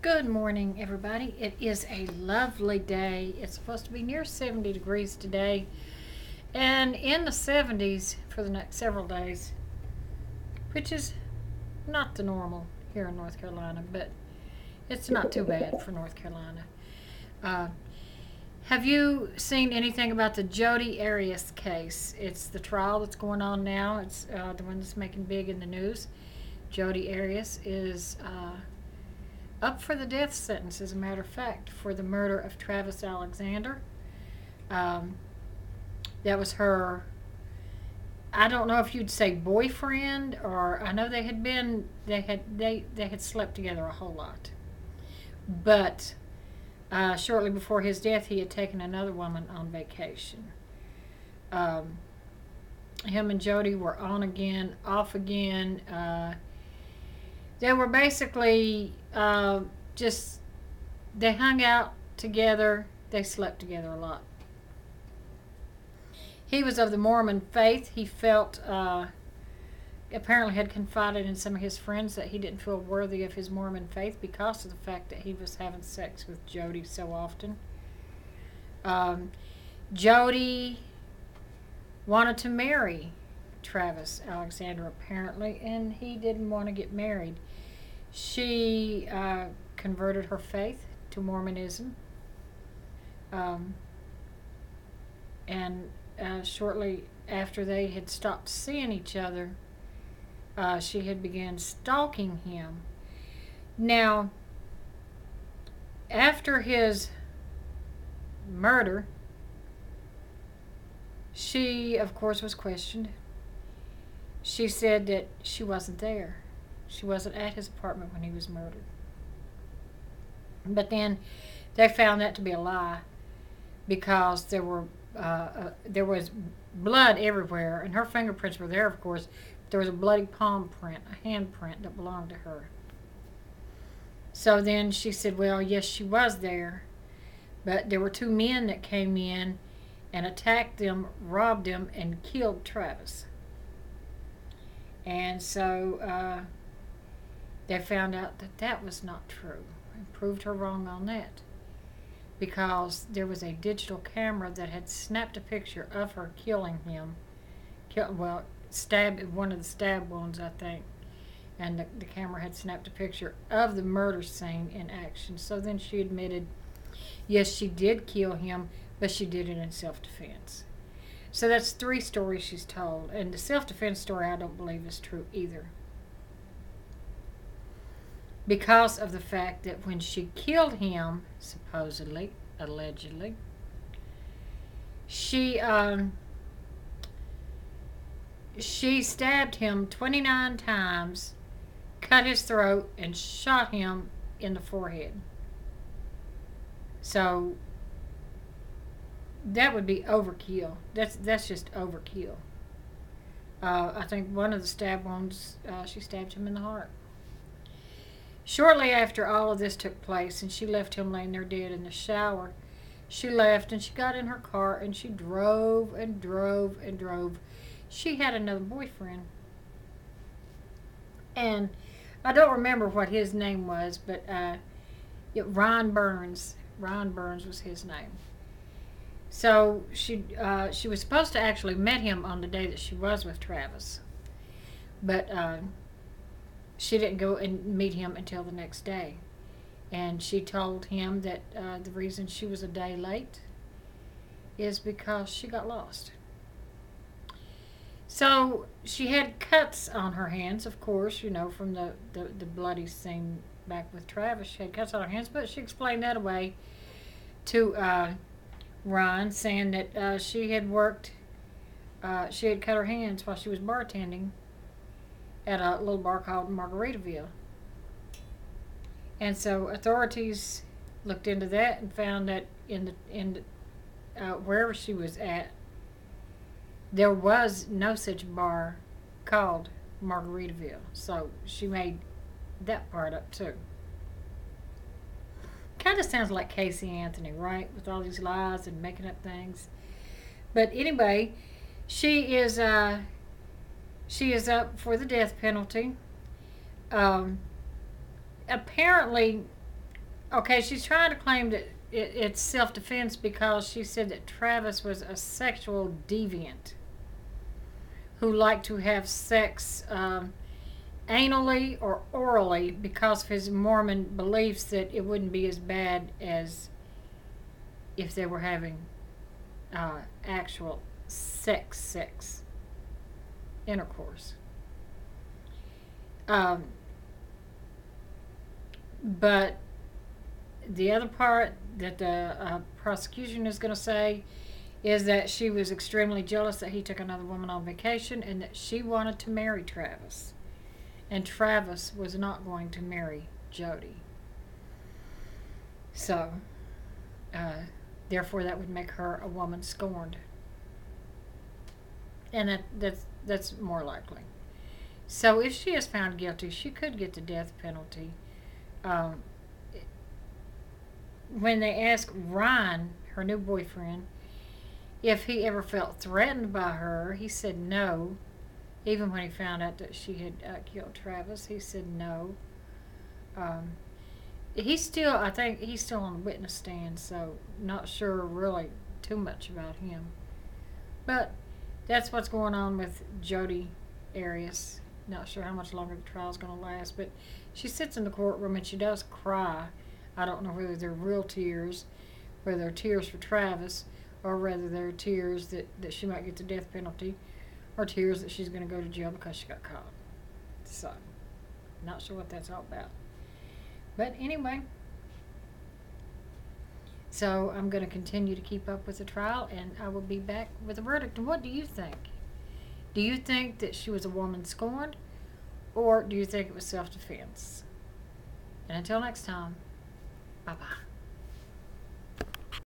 Good morning, everybody. It is a lovely day. It's supposed to be near 70 degrees today and in the 70s for the next several days, which is not the normal here in North Carolina, but it's not too bad for North Carolina. Uh, have you seen anything about the Jodi Arias case? It's the trial that's going on now. It's the one that's making big in the news. Jodi Arias is up for the death sentence, as a matter of fact, for the murder of Travis Alexander. Um, that was her, I don't know if you'd say boyfriend, or I know they had slept together a whole lot. But shortly before his death, he had taken another woman on vacation. Um, Him and Jodi were on again, off again. They were basically just, they hung out together, they slept together a lot. He was of the Mormon faith. He felt, apparently had confided in some of his friends that he didn't feel worthy of his Mormon faith because of the fact that he was having sex with Jodi so often. Jodi wanted to marry Travis Alexander, apparently, and he didn't want to get married. She converted her faith to Mormonism, and shortly after they had stopped seeing each other, she had begun stalking him. Now, after his murder, she, of course, was questioned. She said that she wasn't there. She wasn't at his apartment when he was murdered. But then they found that to be a lie because there was blood everywhere, and her fingerprints were there, of course. There was a bloody palm print, a hand print that belonged to her. So then she said, well, yes, she was there, but there were two men that came in and attacked them, robbed them, and killed Travis. And so they found out that that was not true and proved her wrong on that, because there was a digital camera that had snapped a picture of her killing him. Stabbed one of the stab wounds, I think. And the camera had snapped a picture of the murder scene in action. So then she admitted, yes, she did kill him, but she did it in self-defense. So that's three stories she's told. And the self-defense story I don't believe is true either, because of the fact that when she killed him, supposedly, allegedly, she stabbed him 29 times, cut his throat, and shot him in the forehead. So that would be overkill. That's just overkill. I think one of the stab wounds, she stabbed him in the heart. Shortly after all of this took place and she left him laying there dead in the shower, she left and she got in her car and she drove and drove and drove. She had another boyfriend. And I don't remember what his name was, but Ron Burns. Ron Burns was his name. So she was supposed to actually met him on the day that she was with Travis. But she didn't go and meet him until the next day. And she told him that the reason she was a day late is because she got lost. So she had cuts on her hands, of course, from the bloody scene back with Travis. She had cuts on her hands, but she explained that away to Ron, saying that she had cut her hands while she was bartending at a little bar called Margaritaville. And so authorities looked into that and found that in wherever she was at, there was no such bar called Margaritaville. So she made that part up too. Kind of sounds like Casey Anthony, right? With all these lies and making up things. But anyway, she is up for the death penalty. Apparently, Okay, she's trying to claim that it's self-defense because she said that Travis was a sexual deviant who liked to have sex anally or orally because of his Mormon beliefs that it wouldn't be as bad as if they were having actual sex intercourse. Um, but the other part that the prosecution is going to say is that she was extremely jealous that he took another woman on vacation and that she wanted to marry Travis. And Travis was not going to marry Jodi. So, therefore, that would make her a woman scorned. And that's more likely. So, if she is found guilty, she could get the death penalty. Um, when they asked Ryan, her new boyfriend, if he ever felt threatened by her, he said no. Even when he found out that she had killed Travis, he said no. I think he's still on the witness stand, so not sure really too much about him. But that's what's going on with Jodi Arias. Not sure how much longer the trial's going to last, but she sits in the courtroom and she does cry. I don't know whether they're real tears, whether they're tears for Travis, or whether they're tears that she might get the death penalty, or tears that she's going to go to jail because she got caught. So, not sure what that's all about. But anyway, so I'm going to continue to keep up with the trial, and I will be back with a verdict. And what do you think? Do you think that she was a woman scorned, or do you think it was self-defense? And until next time, bye-bye.